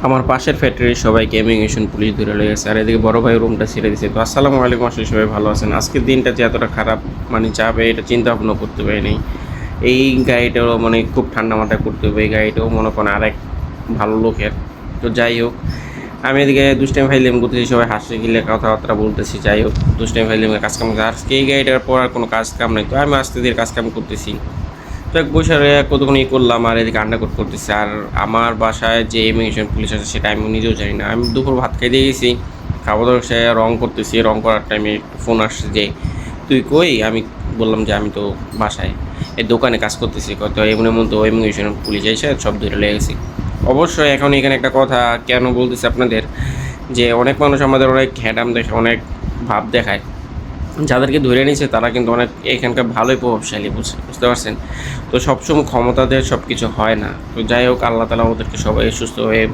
আমার পাশের ফ্যাক্টরির সবাইকে ইমিগ্রেশন পুলিশ ধরে লেগেছে, আর এদিকে বড় ভাই রুমটা ছেড়ে দিয়েছে। তো আসসালামু আলাইকুম, আসলে সবাই ভালো আছেন? আজকের দিনটা যে এতটা খারাপ যাবে এটা চিন্তা ভাবনা করতে পারিনি। এই গাড়িটাও খুব ঠান্ডা মাথায় করতে হবে, এই গাড়িটাও মনে করেন আরেক ভালো লোকের। তো যাই হোক, আমি এদিকে দুষ্টাইম ফাইলিম করতেছি, সবাই হাসি গিলে কথাবার্তা বলতেছি। যাই হোক, দুষ্টাইম ফাইলিমের কাজ কাম আজকে এই গাড়িটার পর আর কোনো কাজ কাম নেই, তো আমি আস্তে ধীরে কাজ কাম করতেছি। তো এক বসে কতক্ষণ করলাম, আর এদিকে আন্ডারকোট করতেছি। আর আমার বাসায় যে ইমিগ্রেশন পুলিশ আছে সেটা আমি নিজেও জানি না। আমি দুপুর ভাত খাই দিয়ে গেছি, খাওয়া দাওয়া সে রং করতেছি। রং করার টাইমে ফোন আসছে যে তুই কই? আমি বললাম যে আমি তো বাসায় এই দোকানে কাজ করতেছি। কত এমন তো ইমিগ্রেশন পুলিশ এসে সব ধরে লেগেছি। অবশ্যই এখন এখানে একটা কথা কেন বলতেছি আপনাদের, যে অনেক মানুষ আমাদের অনেক হ্যাডাম দেখে, অনেক ভাব দেখায়। যাদেরকে ধরে নিয়েছে তারা কিন্তু অনেক এখানকার ভালোই প্রভাবশালী, বুঝতে পারছেন? তো সবসময় ক্ষমতা দিয়ে সব কিছু হয় না। তো যাই হোক, আল্লাহ তালা ওদেরকে সবাই সুস্থ হয়ে